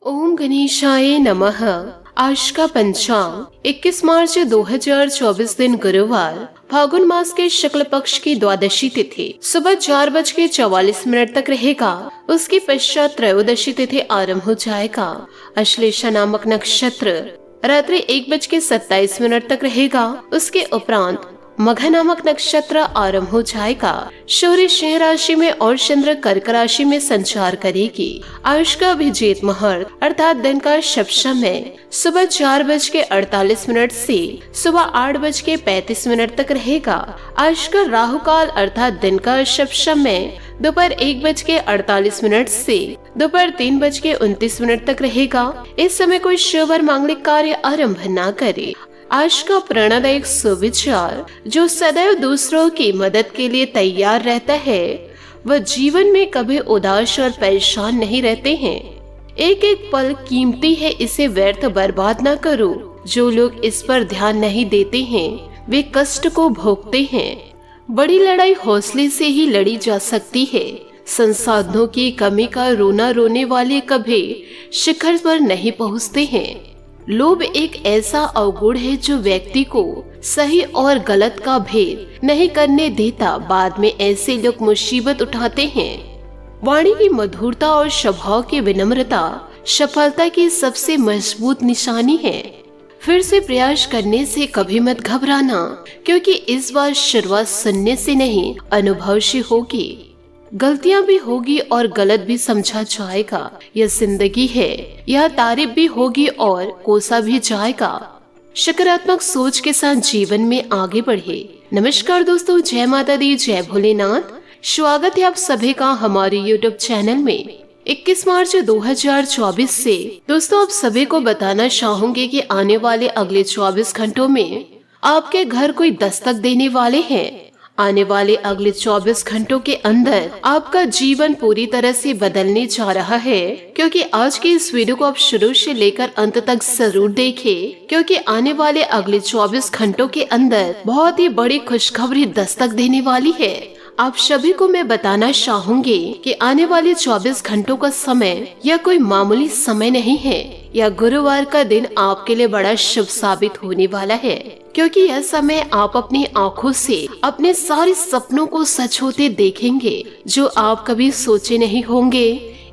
ओम गणेशाय नमः। आज का पंचांग 21 मार्च 2024 दिन गुरुवार, फागुन मास के शुक्ल पक्ष की द्वादशी तिथि सुबह 4:44 तक रहेगा। उसके पश्चात त्रयोदशी तिथि आरंभ हो जाएगा। अश्लेषा नामक नक्षत्र रात्रि 1:27 तक रहेगा। उसके उपरांत मघ नामक नक्षत्र आरंभ हो जाएगा। सूर्य सिंह राशि में और चंद्र कर्क राशि में संचार करेगी। आज का अभिजीत मुहूर्त अर्थात दिन का शुभ समय सुबह 4:48 से सुबह 8:35 तक रहेगा। आज का राहु काल अर्थात दिन का शुभ समय दोपहर 1:48 से दोपहर 3:29 तक रहेगा। इस समय कोई शुभ और मांगलिक कार्य आरंभ न करे। आज का प्रेरणादायक सुविचार जो सदैव दूसरों की मदद के लिए तैयार रहता है वह जीवन में कभी उदास और परेशान नहीं रहते हैं। एक एक पल कीमती है, इसे व्यर्थ बर्बाद न करो। जो लोग इस पर ध्यान नहीं देते हैं वे कष्ट को भोगते हैं। बड़ी लड़ाई हौसले से ही लड़ी जा सकती है। संसाधनों की कमी का रोना रोने वाले कभी शिखर पर नहीं पहुँचते हैं। लोभ एक ऐसा अवगुण है जो व्यक्ति को सही और गलत का भेद नहीं करने देता। बाद में ऐसे लोग मुसीबत उठाते हैं। वाणी की मधुरता और स्वभाव की विनम्रता सफलता की सबसे मजबूत निशानी है। फिर से प्रयास करने से कभी मत घबराना, क्योंकि इस बार शुरुआत सुनने से नहीं अनुभव से होगी। गलतियां भी होगी और गलत भी समझा जाएगा। यह जिंदगी है, यह तारीफ भी होगी और कोसा भी जाएगा। सकारात्मक सोच के साथ जीवन में आगे बढ़े। नमस्कार दोस्तों, जय माता दी, जय भोलेनाथ। स्वागत है आप सभी का हमारे YouTube चैनल में। 21 मार्च 2024 से दोस्तों आप सभी को बताना चाहूंगी कि आने वाले अगले 24 घंटों में आपके घर कोई दस्तक देने वाले हैं। आने वाले अगले 24 घंटों के अंदर आपका जीवन पूरी तरह से बदलने जा रहा है। क्योंकि आज की इस वीडियो को आप शुरू से लेकर अंत तक जरूर देखें, क्योंकि आने वाले अगले 24 घंटों के अंदर बहुत ही बड़ी खुशखबरी दस्तक देने वाली है। आप सभी को मैं बताना चाहूंगी कि आने वाले 24 घंटों का समय यह कोई मामूली समय नहीं है। यह गुरुवार का दिन आपके लिए बड़ा शुभ साबित होने वाला है, क्योंकि यह समय आप अपनी आँखों से अपने सारे सपनों को सच होते देखेंगे जो आप कभी सोचे नहीं होंगे।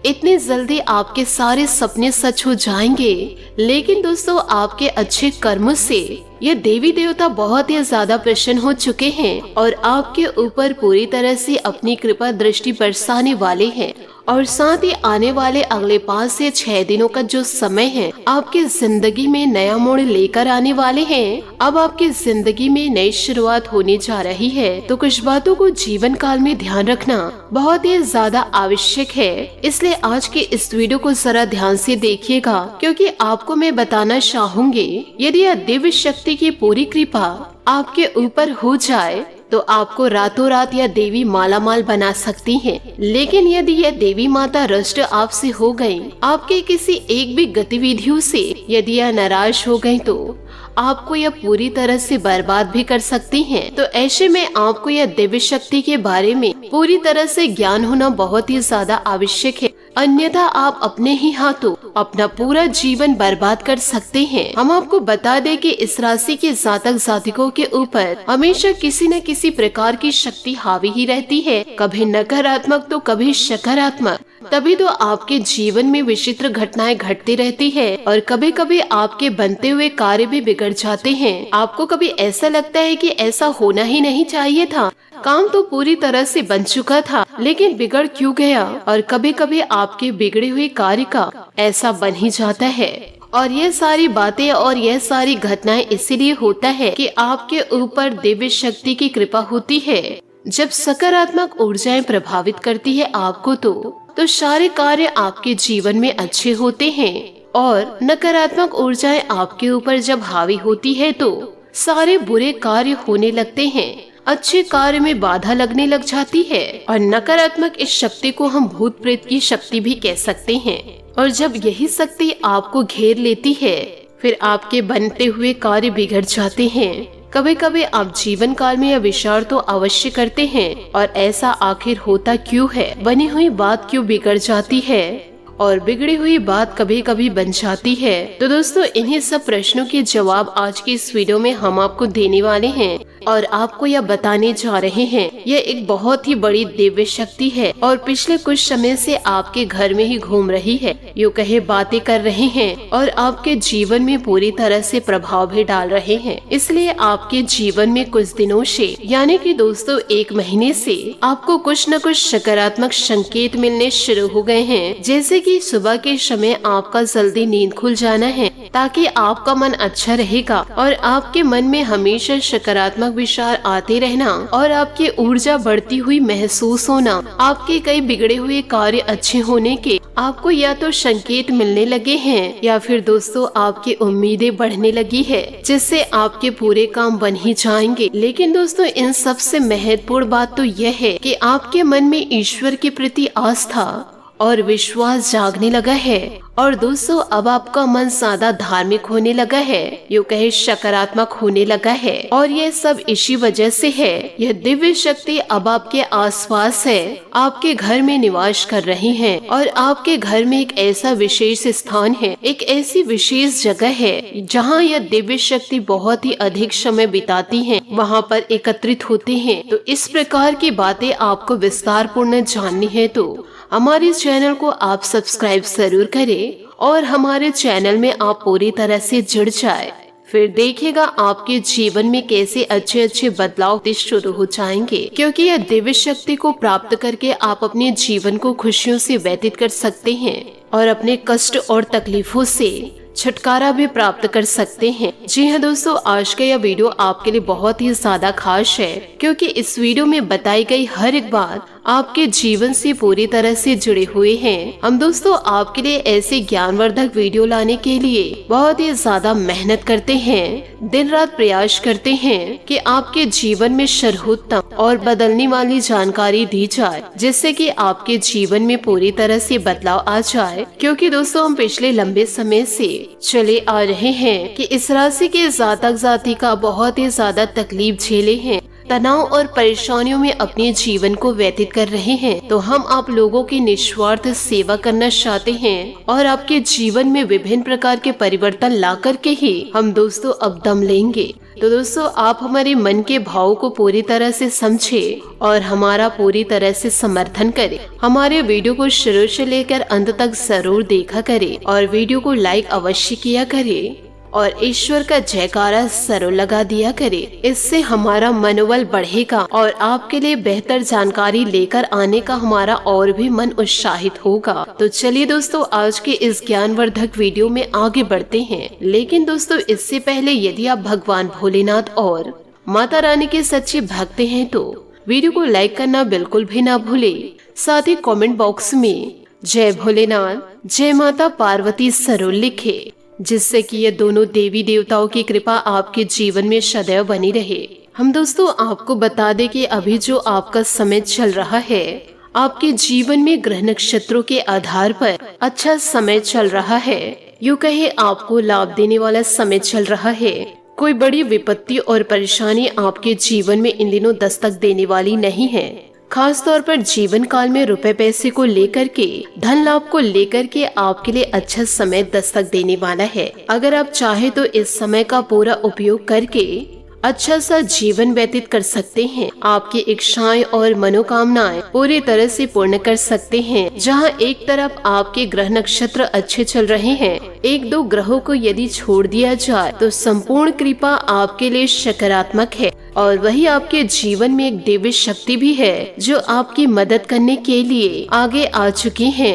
इतने जल्दी आपके सारे सपने सच हो जाएंगे। लेकिन दोस्तों आपके अच्छे कर्मों से ये देवी देवता बहुत ही ज्यादा प्रसन्न हो चुके हैं और आपके ऊपर पूरी तरह से अपनी कृपा दृष्टि बरसाने वाले हैं। और साथ ही आने वाले अगले 5 से 6 दिनों का जो समय है आपकी जिंदगी में नया मोड़ लेकर आने वाले हैं। अब आपकी जिंदगी में नई शुरुआत होने जा रही है, तो कुछ बातों को जीवन काल में ध्यान रखना बहुत ही ज्यादा आवश्यक है। इसलिए आज के इस वीडियो को जरा ध्यान से देखिएगा, क्योंकि आपको मैं बताना चाहूंगी यदि यह दिव्य शक्ति की पूरी कृपा आपके ऊपर हो जाए तो आपको रातों रात यह देवी मालामाल बना सकती है। लेकिन यदि यह देवी माता रुष्ट आपसे हो गई, आपके किसी एक भी गतिविधियों से यदि यह नाराज हो गई, तो आपको यह पूरी तरह से बर्बाद भी कर सकती हैं। तो ऐसे में आपको यह दिव्य शक्ति के बारे में पूरी तरह से ज्ञान होना बहुत ही ज्यादा आवश्यक है, अन्यथा आप अपने ही हाथों अपना पूरा जीवन बर्बाद कर सकते हैं। हम आपको बता दें कि इस राशि के जातक जातिकों के ऊपर हमेशा किसी न किसी प्रकार की शक्ति हावी ही रहती है, कभी नकारात्मक तो कभी सकारात्मक। तभी तो आपके जीवन में विचित्र घटनाएं घटती रहती है और कभी कभी आपके बनते हुए कार्य भी बिगड़ जाते हैं। आपको कभी ऐसा लगता है कि ऐसा होना ही नहीं चाहिए था, काम तो पूरी तरह से बन चुका था लेकिन बिगड़ क्यों गया। और कभी कभी आपके बिगड़े हुए कार्य का ऐसा बन ही जाता है। और ये सारी बातें और यह सारी घटनाएं इसीलिए होता है कि आपके ऊपर दिव्य शक्ति की कृपा होती है। जब सकारात्मक ऊर्जाएं प्रभावित करती है आपको, तो सारे कार्य आपके जीवन में अच्छे होते हैं। और नकारात्मक ऊर्जाएं आपके ऊपर जब हावी होती है तो सारे बुरे कार्य होने लगते हैं, अच्छे कार्य में बाधा लगने लग जाती है। और नकारात्मक इस शक्ति को हम भूत प्रेत की शक्ति भी कह सकते हैं। और जब यही शक्ति आपको घेर लेती है, फिर आपके बनते हुए कार्य बिगड़ जाते हैं। कभी कभी आप जीवन काल में यह विचार तो अवश्य करते हैं, और ऐसा आखिर होता क्यों है, बनी हुई बात क्यों बिगड़ जाती है। और बिगड़ी हुई बात कभी कभी बन जाती है। तो दोस्तों इन्हीं सब प्रश्नों के जवाब आज की इस वीडियो में हम आपको देने वाले हैं और आपको यह बताने जा रहे हैं। यह एक बहुत ही बड़ी दिव्य शक्ति है और पिछले कुछ समय से आपके घर में ही घूम रही है, यूँ कहे बातें कर रहे हैं और आपके जीवन में पूरी तरह से प्रभाव भी डाल रहे हैं। इसलिए आपके जीवन में कुछ दिनों से यानी कि दोस्तों 1 महीने से आपको कुछ न कुछ सकारात्मक संकेत मिलने शुरू हो गए हैं। जैसे कि सुबह के समय आपका जल्दी नींद खुल जाना है ताकि आपका मन अच्छा रहेगा और आपके मन में हमेशा सकारात्मक विचार आते रहना और आपकी ऊर्जा बढ़ती हुई महसूस होना, आपके कई बिगड़े हुए कार्य अच्छे होने के आपको या तो संकेत मिलने लगे हैं या फिर दोस्तों आपकी उम्मीदें बढ़ने लगी है जिससे आपके पूरे काम बन ही जाएंगे। लेकिन दोस्तों इन सबसे महत्वपूर्ण बात तो यह है कि आपके मन में ईश्वर के प्रति आस्था और विश्वास जागने लगा है और दोस्तों अब आपका मन ज्यादा धार्मिक होने लगा है, यूँ कहे सकारात्मक होने लगा है और यह सब इसी वजह से है। यह दिव्य शक्ति अब आपके आसपास है, आपके घर में निवास कर रही है और आपके घर में एक ऐसा विशेष स्थान है, एक ऐसी विशेष जगह है जहाँ यह दिव्य शक्ति बहुत ही अधिक समय बिताती है, वहाँ पर एकत्रित होते हैं। तो इस प्रकार की बातें आपको विस्तार पूर्ण जाननी है तो हमारे चैनल को आप सब्सक्राइब जरूर करें और हमारे चैनल में आप पूरी तरह से जुड़ जाए। फिर देखिएगा आपके जीवन में कैसे अच्छे अच्छे बदलाव शुरू हो जाएंगे, क्योंकि यह दिव्य शक्ति को प्राप्त करके आप अपने जीवन को खुशियों से व्यतीत कर सकते हैं और अपने कष्ट और तकलीफों से छुटकारा भी प्राप्त कर सकते हैं। जी हाँ दोस्तों, आज का यह वीडियो आपके लिए बहुत ही ज्यादा खास है क्योंकि इस वीडियो में बताई गई हर एक बात आपके जीवन से पूरी तरह से जुड़े हुए हैं। हम दोस्तों आपके लिए ऐसे ज्ञानवर्धक वीडियो लाने के लिए बहुत ही ज्यादा मेहनत करते हैं, दिन रात प्रयास करते हैं कि आपके जीवन में सर्वोत्तम और बदलने वाली जानकारी दी जाए जिससे कि आपके जीवन में पूरी तरह से बदलाव आ जाए। क्योंकि दोस्तों हम पिछले लंबे समय से चले आ रहे हैं कि इस राशि के जातक जातिका बहुत ही ज्यादा तकलीफ झेले हैं, तनाव और परेशानियों में अपने जीवन को व्यतीत कर रहे हैं। तो हम आप लोगों की निस्वार्थ सेवा करना चाहते हैं और आपके जीवन में विभिन्न प्रकार के परिवर्तन ला करके ही हम दोस्तों अब दम लेंगे। तो दोस्तों आप हमारे मन के भाव को पूरी तरह से समझे और हमारा पूरी तरह से समर्थन करें। हमारे वीडियो को शुरू से लेकर अंत तक जरूर देखा करें और वीडियो को लाइक अवश्य किया करें और ईश्वर का जयकारा जरूर लगा दिया करे। इससे हमारा मनोबल बढ़ेगा और आपके लिए बेहतर जानकारी लेकर आने का हमारा और भी मन उत्साहित होगा। तो चलिए दोस्तों आज के इस ज्ञानवर्धक वीडियो में आगे बढ़ते हैं। लेकिन दोस्तों इससे पहले यदि आप भगवान भोलेनाथ और माता रानी के सच्चे भक्त हैं तो वीडियो को लाइक करना बिल्कुल भी ना भूले। साथ ही कमेंट बॉक्स में जय भोलेनाथ जय माता पार्वती जरूर लिखे जिससे कि ये दोनों देवी देवताओं की कृपा आपके जीवन में सदैव बनी रहे। हम दोस्तों आपको बता दें कि अभी जो आपका समय चल रहा है आपके जीवन में ग्रह नक्षत्रों के आधार पर अच्छा समय चल रहा है, यूँ कहे आपको लाभ देने वाला समय चल रहा है। कोई बड़ी विपत्ति और परेशानी आपके जीवन में इन दिनों दस्तक देने वाली नहीं है। खास तौर पर जीवन काल में रुपए पैसे को लेकर के, धन लाभ को लेकर के आपके लिए अच्छा समय दस्तक देने वाला है। अगर आप चाहे तो इस समय का पूरा उपयोग करके अच्छा सा जीवन व्यतीत कर सकते हैं। आपकी इच्छाएं और मनोकामनाएं पूरी तरह से पूर्ण कर सकते हैं। जहां एक तरफ आपके ग्रह नक्षत्र अच्छे चल रहे हैं, 1-2 ग्रहों को यदि छोड़ दिया जाए तो संपूर्ण कृपा आपके लिए सकारात्मक है और वही आपके जीवन में एक दिव्य शक्ति भी है जो आपकी मदद करने के लिए आगे आ चुकी है।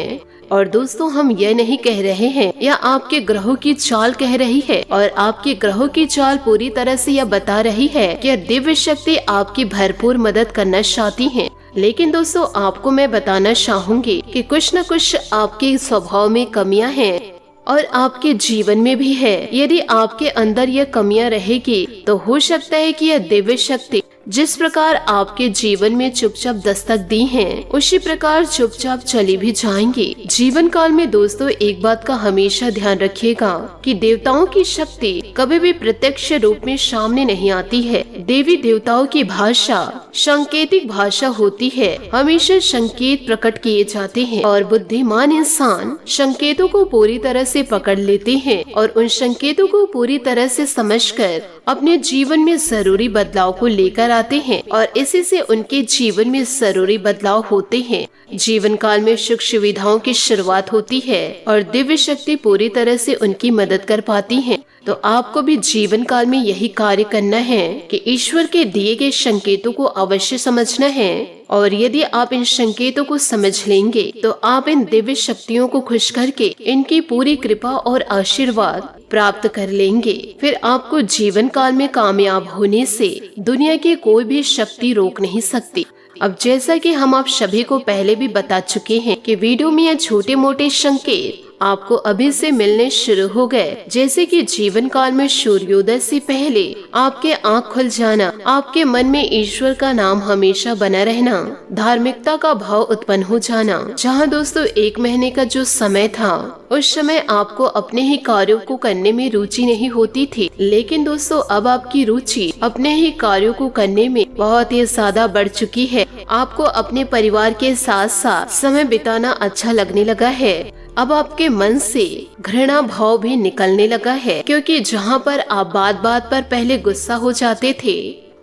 और दोस्तों हम यह नहीं कह रहे हैं या आपके ग्रहों की चाल कह रही है और आपके ग्रहों की चाल पूरी तरह से यह बता रही है कि दिव्य शक्ति आपकी भरपूर मदद करना चाहती है। लेकिन दोस्तों आपको मैं बताना चाहूंगी कि कुछ न कुछ आपके स्वभाव में कमियां हैं और आपके जीवन में भी है। यदि आपके अंदर यह कमियां रहेगी तो हो सकता है कि यह दिव्य शक्ति जिस प्रकार आपके जीवन में चुपचाप दस्तक दी हैं, उसी प्रकार चुपचाप चली भी जाएंगी। जीवन काल में दोस्तों एक बात का हमेशा ध्यान रखिएगा कि देवताओं की शक्ति कभी भी प्रत्यक्ष रूप में सामने नहीं आती है। देवी देवताओं की भाषा सांकेतिक भाषा होती है, हमेशा संकेत प्रकट किए जाते हैं और बुद्धिमान इंसान संकेतों को पूरी तरह से पकड़ लेते हैं और उन संकेतों को पूरी तरह से समझकर अपने जीवन में जरूरी बदलाव को लेकर आते हैं और इसी से उनके जीवन में जरूरी बदलाव होते हैं। जीवन काल में सुख सुविधाओं की शुरुआत होती है और दिव्य शक्ति पूरी तरह से उनकी मदद कर पाती है। तो आपको भी जीवन काल में यही कार्य करना है कि ईश्वर के दिए गए संकेतों को अवश्य समझना है और यदि आप इन संकेतों को समझ लेंगे तो आप इन दिव्य शक्तियों को खुश करके इनकी पूरी कृपा और आशीर्वाद प्राप्त कर लेंगे। फिर आपको जीवन काल में कामयाब होने से दुनिया की कोई भी शक्ति रोक नहीं सकती। अब जैसा कि हम आप सभी को पहले भी बता चुके हैं कि वीडियो में यह छोटे मोटे संकेत आपको अभी से मिलने शुरू हो गए, जैसे कि जीवन काल में सूर्योदय से पहले आपके आँख खुल जाना, आपके मन में ईश्वर का नाम हमेशा बना रहना, धार्मिकता का भाव उत्पन्न हो जाना। जहाँ दोस्तों 1 महीने का जो समय था उस समय आपको अपने ही कार्यों को करने में रुचि नहीं होती थी, लेकिन दोस्तों अब आपकी रुचि अपने ही कार्यों को करने में बहुत ही ज्यादा बढ़ चुकी है। आपको अपने परिवार के साथ साथ समय बिताना अच्छा लगने लगा है। अब आपके मन से घृणा भाव भी निकलने लगा है, क्योंकि जहाँ पर आप बात बात पर पहले गुस्सा हो जाते थे,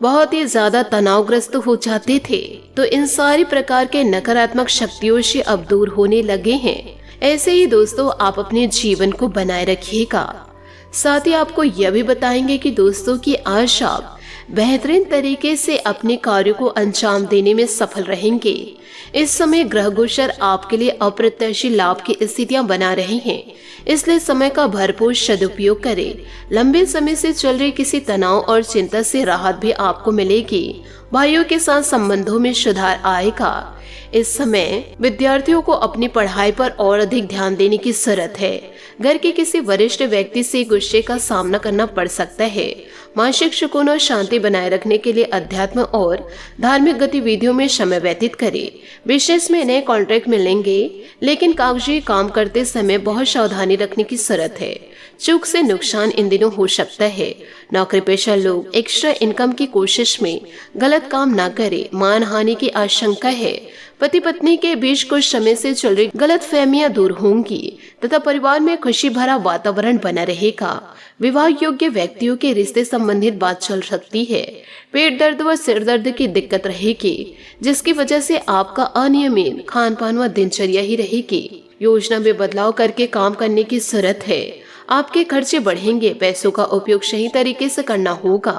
बहुत ही ज्यादा तनावग्रस्त हो जाते थे, तो इन सारी प्रकार के नकारात्मक शक्तियों से अब दूर होने लगे हैं। ऐसे ही दोस्तों आप अपने जीवन को बनाए रखिएगा। साथ ही आपको यह भी बताएंगे कि दोस्तों की आज आप बेहतरीन तरीके से अपने कार्यों को अंजाम देने में सफल रहेंगे। इस समय ग्रह गोचर आपके लिए अप्रत्याशित लाभ की स्थितियां बना रहे हैं, इसलिए समय का भरपूर सदुपयोग करें। लंबे समय से चल रही किसी तनाव और चिंता से राहत भी आपको मिलेगी। भाइयों के साथ संबंधों में सुधार आएगा। इस समय विद्यार्थियों को अपनी पढ़ाई पर और अधिक ध्यान देने की जरूरत है। घर के किसी वरिष्ठ व्यक्ति से गुस्से का सामना करना पड़ सकता है। मानसिक सुकून और शांति बनाए रखने के लिए अध्यात्म और धार्मिक गतिविधियों में समय व्यतीत करें। बिजनेस में नए कॉन्ट्रैक्ट मिलेंगे, लेकिन कागजी काम करते समय बहुत सावधानी रखने की जरूरत है। चूक से नुकसान इन दिनों हो सकता है। नौकरी पेशा लोग एक्स्ट्रा इनकम की कोशिश में गलत काम न करें, मान हानि की आशंका है। पति पत्नी के बीच कुछ समय से चल रही गलतफहमियां दूर होंगी तथा परिवार में खुशी भरा वातावरण बना रहेगा। विवाह योग्य व्यक्तियों के रिश्ते संबंधित बात चल सकती है। पेट दर्द व सिर दर्द की दिक्कत रहेगी, जिसकी वजह से आपका अनियमित खान पान व दिनचर्या ही रहेगी। योजना में बदलाव करके काम करने की जरूरत है। आपके खर्चे बढ़ेंगे, पैसों का उपयोग सही तरीके से करना होगा।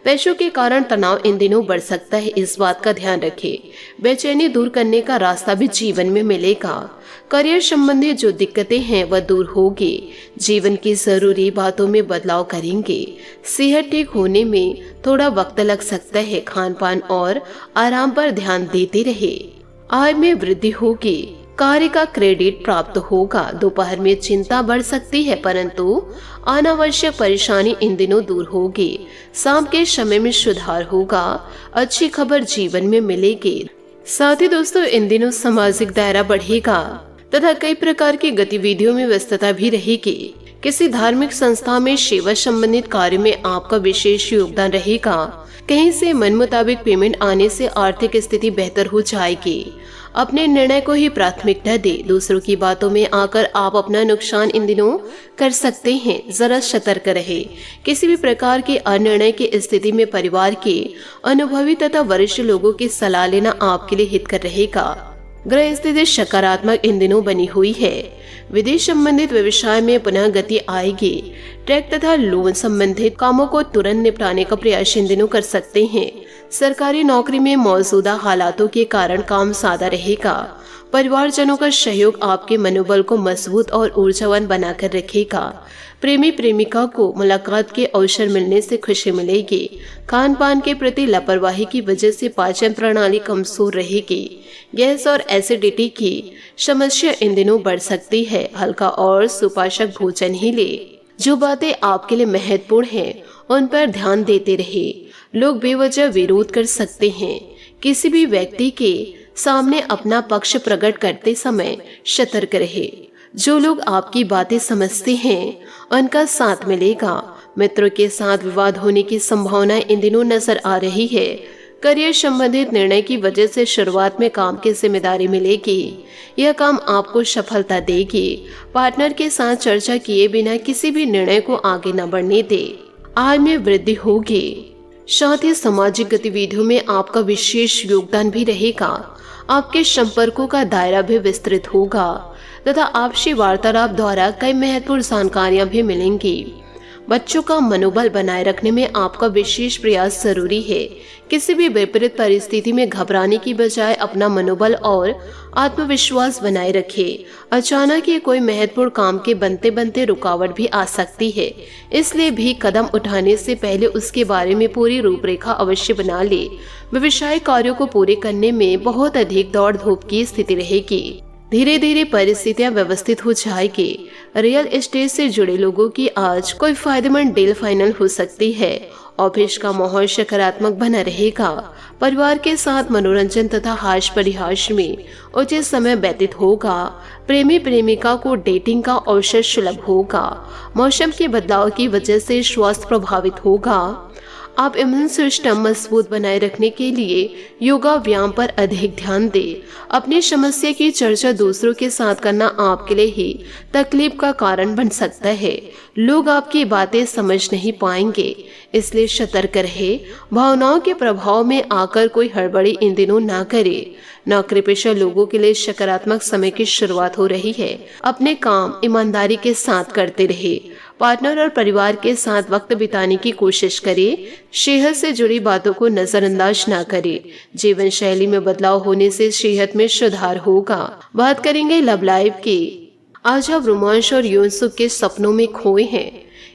पैसों के कारण तनाव इन दिनों बढ़ सकता है, इस बात का ध्यान रखें। बेचैनी दूर करने का रास्ता भी जीवन में मिलेगा। करियर संबंधी जो दिक्कतें हैं वह दूर होगी। जीवन की जरूरी बातों में बदलाव करेंगे। सेहत ठीक होने में थोड़ा वक्त लग सकता है। खान पान और आराम पर ध्यान देते रहे। आय में वृद्धि होगी। कार्य का क्रेडिट प्राप्त होगा। दोपहर में चिंता बढ़ सकती है, परंतु अनावश्यक परेशानी इन दिनों दूर होगी। शाम के समय में सुधार होगा। अच्छी खबर जीवन में मिलेगी। साथ ही दोस्तों इन दिनों सामाजिक दायरा बढ़ेगा तथा कई प्रकार की गतिविधियों में व्यस्तता भी रहेगी। किसी धार्मिक संस्था में सेवा संबंधित कार्य में आपका विशेष योगदान रहेगा। कहीं से मन मुताबिक पेमेंट आने से आर्थिक स्थिति बेहतर हो जाएगी। अपने निर्णय को ही प्राथमिकता दे। दूसरों की बातों में आकर आप अपना नुकसान इन दिनों कर सकते हैं, जरा सतर्क रहे। किसी भी प्रकार के अनिर्णय की स्थिति में परिवार के अनुभवी तथा वरिष्ठ लोगों की सलाह लेना आपके लिए हितकर रहेगा। ग्रह स्थिति सकारात्मक इन दिनों बनी हुई है। विदेश संबंधित व्यवसाय में पुनः गति आएगी। ट्रैक तथा लोन संबंधित कामों को तुरंत निपटाने का प्रयास इन दिनों कर सकते हैं। सरकारी नौकरी में मौजूदा हालातों के कारण काम सादा रहेगा। परिवारजनों का सहयोग आपके मनोबल को मजबूत और ऊर्जावान बनाकर रखेगा। प्रेमी प्रेमिका को मुलाकात के अवसर मिलने से खुशी मिलेगी। खान पान के प्रति लापरवाही की वजह से पाचन प्रणाली कमजोर रहेगी। गैस और एसिडिटी की समस्या इन दिनों बढ़ सकती है। हल्का और सुपाचक भोजन ही ले। जो बातें आपके लिए महत्वपूर्ण हैं उन पर ध्यान देते रहे। लोग बेवजह विरोध कर सकते हैं। किसी भी व्यक्ति के सामने अपना पक्ष प्रकट करते समय सतर्क रहे। जो लोग आपकी बातें समझते हैं उनका साथ मिलेगा। मित्रों के साथ विवाद होने की संभावना इन दिनों नजर आ रही है। करियर संबंधित निर्णय की वजह से शुरुआत में काम की जिम्मेदारी मिलेगी। यह काम आपको सफलता देगी। पार्टनर के साथ चर्चा किए बिना किसी भी निर्णय को आगे न बढ़ने दे। आय में वृद्धि होगी। साथ ही सामाजिक गतिविधियों में आपका विशेष योगदान भी रहेगा। आपके संपर्कों का दायरा भी विस्तृत होगा तथा आपसी वार्तालाप द्वारा कई महत्वपूर्ण जानकारियां भी मिलेंगी। बच्चों का मनोबल बनाए रखने में आपका विशेष प्रयास जरूरी है। किसी भी विपरीत परिस्थिति में घबराने की बजाय अपना मनोबल और आत्मविश्वास बनाए रखें। अचानक ही कोई महत्वपूर्ण काम के बनते बनते रुकावट भी आ सकती है, इसलिए भी कदम उठाने से पहले उसके बारे में पूरी रूपरेखा अवश्य बना ले। व्यवसायिक कार्यों को पूरे करने में बहुत अधिक दौड़ धूप की स्थिति रहेगी। धीरे धीरे परिस्थितियां व्यवस्थित हो जाएगी। रियल एस्टेट से जुड़े लोगों की आज कोई फायदेमंद डील फाइनल हो सकती है। ऑफिस का माहौल सकारात्मक बना रहेगा। परिवार के साथ मनोरंजन तथा हास्य परिहास में उचित समय व्यतीत होगा। प्रेमी प्रेमिका को डेटिंग का अवसर सुलभ होगा। मौसम के बदलाव की वजह से स्वास्थ्य प्रभावित होगा। आप इम्यून सिस्टम मजबूत बनाए रखने के लिए योगा व्यायाम पर अधिक ध्यान दें। अपनी समस्या की चर्चा दूसरों के साथ करना आपके लिए ही तकलीफ का कारण बन सकता है। लोग आपकी बातें समझ नहीं पाएंगे, इसलिए सतर्क रहे। भावनाओं के प्रभाव में आकर कोई हड़बड़ी इन दिनों ना करे। नौकरी पेशा लोगों के लिए सकारात्मक समय की शुरुआत हो रही है। अपने काम ईमानदारी के साथ करते रहे। पार्टनर और परिवार के साथ वक्त बिताने की कोशिश करें। सेहत से जुड़ी बातों को नजरअंदाज ना करें। जीवन शैली में बदलाव होने से सेहत में सुधार होगा। बात करेंगे लव लाइफ की। आज आप रोमांस और यौन सुख के सपनों में खोए हैं।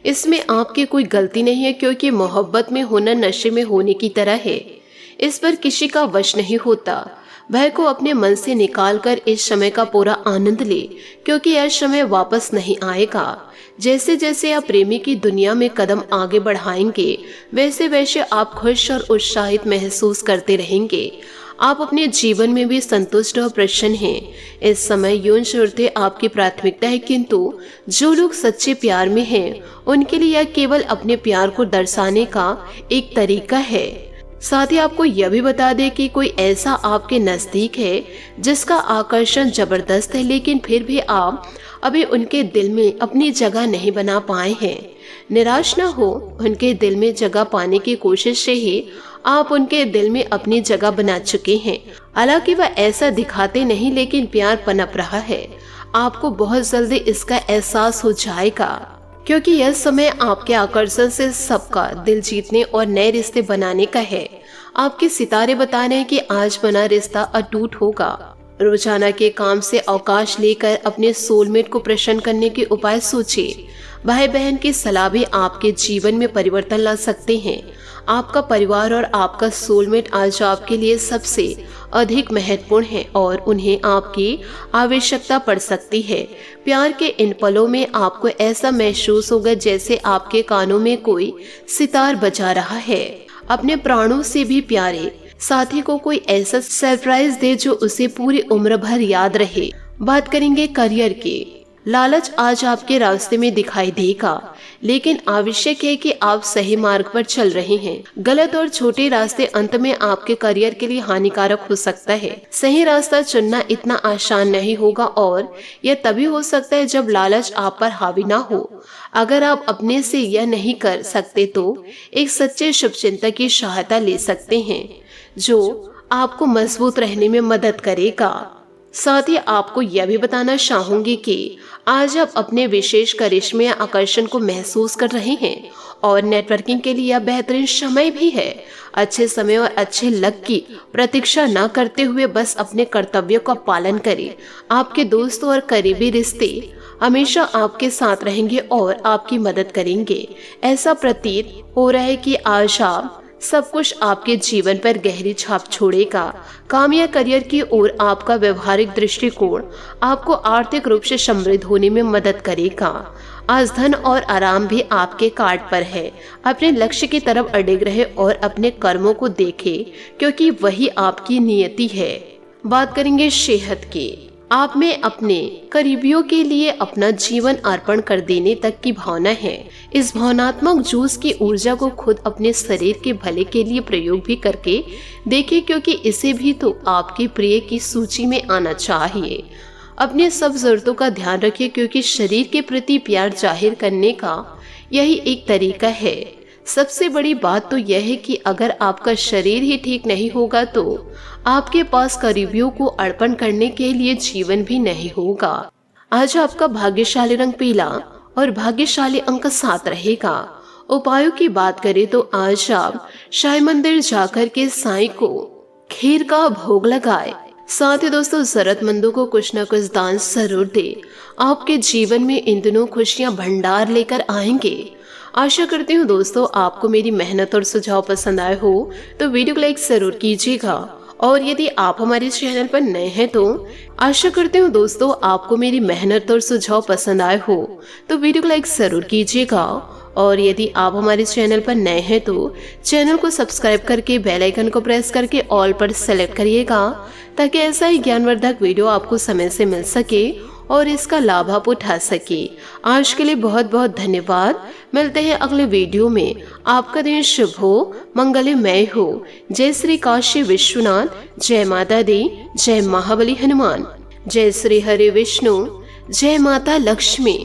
इसमें आपकी कोई गलती नहीं है, क्योंकि मोहब्बत में होना नशे में होने की तरह है। इस पर किसी का वश नहीं होता। भय को अपने मन से निकालकर इस समय का पूरा आनंद ले, क्योंकि यह समय वापस नहीं आएगा। जैसे जैसे आप प्रेमी की दुनिया में कदम आगे बढ़ाएंगे, वैसे वैसे आप खुश और उत्साहित महसूस करते रहेंगे। आप अपने जीवन में भी संतुष्ट और प्रसन्न हैं। इस समय यौन जरूरतें आपकी प्राथमिकता है, किंतु जो लोग सच्चे प्यार में हैं, उनके लिए यह केवल अपने प्यार को दर्शाने का एक तरीका है। साथ ही आपको यह भी बता दें कि कोई ऐसा आपके नजदीक है जिसका आकर्षण जबरदस्त है, लेकिन फिर भी आप अभी उनके दिल में अपनी जगह नहीं बना पाए हैं। निराश न हो। उनके दिल में जगह पाने की कोशिश से ही आप उनके दिल में अपनी जगह बना चुके हैं। हालांकि वह ऐसा दिखाते नहीं, लेकिन प्यार पनप रहा है। आपको बहुत जल्दी इसका एहसास हो जाएगा, क्योंकि यह समय आपके आकर्षण से सबका दिल जीतने और नए रिश्ते बनाने का है। आपके सितारे बता रहे हैं कि आज बना रिश्ता अटूट होगा। रोजाना के काम से अवकाश लेकर अपने सोलमेट को प्रसन्न करने के उपाय सोचिए। भाई बहन की सलाह भी आपके जीवन में परिवर्तन ला सकते हैं। आपका परिवार और आपका सोलमेट आज आपके लिए सबसे अधिक महत्वपूर्ण है और उन्हें आपकी आवश्यकता पड़ सकती है। प्यार के इन पलों में आपको ऐसा महसूस होगा जैसे आपके कानों में कोई सितार बजा रहा है। अपने प्राणों से भी प्यारे साथी को कोई ऐसा सरप्राइज दे जो उसे पूरी उम्र भर याद रहे। बात करेंगे करियर की। लालच आज आपके रास्ते में दिखाई देगा, लेकिन आवश्यक है कि आप सही मार्ग पर चल रहे हैं। गलत और छोटे रास्ते अंत में आपके करियर के लिए हानिकारक हो सकता है। सही रास्ता चुनना इतना आसान नहीं होगा और यह तभी हो सकता है जब लालच आप पर हावी ना हो। अगर आप अपने से यह नहीं कर सकते तो एक सच्चे शुभचिंतक की सहायता ले सकते हैं, जो आपको मजबूत रहने में मदद करेगा। साथ ही आपको यह भी बताना चाहूंगी कि आज आप अपने विशेष करिश्मे या आकर्षण को महसूस कर रहे हैं और नेटवर्किंग के लिए यह बेहतरीन समय भी है। अच्छे समय और अच्छे लक की प्रतीक्षा न करते हुए बस अपने कर्तव्यों का पालन करें। आपके दोस्तों और करीबी रिश्ते हमेशा आपके साथ रहेंगे और आपकी मदद करेंगे। ऐसा प्रतीत हो रहा है कि आज आप सब कुछ आपके जीवन पर गहरी छाप छोड़ेगा। काम या करियर की ओर आपका व्यवहारिक दृष्टिकोण आपको आर्थिक रूप से समृद्ध होने में मदद करेगा। आज धन और आराम भी आपके कार्ड पर है। अपने लक्ष्य की तरफ अडिग रहे और अपने कर्मों को देखें, क्योंकि वही आपकी नियति है। बात करेंगे सेहत की। आप में अपने करीबियों के लिए अपना जीवन अर्पण कर देने तक की भावना है। इस भावनात्मक जूस की ऊर्जा को खुद अपने शरीर के भले के लिए प्रयोग भी करके देखें, क्योंकि इसे भी तो आपके प्रिय की सूची में आना चाहिए। अपने सब जरूरतों का ध्यान रखिए, क्योंकि शरीर के प्रति प्यार जाहिर करने का यही एक तरीका है। सबसे बड़ी बात तो यह है कि अगर आपका शरीर ही ठीक नहीं होगा तो आपके पास करीबियों को अर्पण करने के लिए जीवन भी नहीं होगा। आज आपका भाग्यशाली रंग पीला और भाग्यशाली अंक 7 रहेगा। उपायों की बात करें तो आज आप साईं मंदिर जाकर के साईं को खीर का भोग लगाए। साथ ही दोस्तों जरूरतमंदों को कुछ न कुछ दान जरूर दे। आपके जीवन में इन दिनों खुशियां भंडार लेकर आएंगे। आशा करती हूँ दोस्तों आपको मेरी मेहनत और सुझाव पसंद आए हो तो वीडियो को लाइक जरूर कीजिएगा। और यदि आप हमारे चैनल पर नए हैं तो आशा करती हूँ दोस्तों आपको मेरी मेहनत और सुझाव पसंद आए हो तो वीडियो को लाइक जरूर कीजिएगा। और यदि आप हमारे चैनल पर नए हैं तो चैनल को सब्सक्राइब करके बेल आइकन को प्रेस करके ऑल पर सेलेक्ट करिएगा, ताकि ऐसा ही ज्ञानवर्धक वीडियो आपको समय से मिल सके और इसका लाभ आप उठा सके। आज के लिए बहुत बहुत धन्यवाद। मिलते हैं अगले वीडियो में। आपका दिन शुभ हो, मंगलमय हो। जय श्री काशी विश्वनाथ, जय माता दी, जय महाबली हनुमान, जय श्री हरि विष्णु, जय माता लक्ष्मी।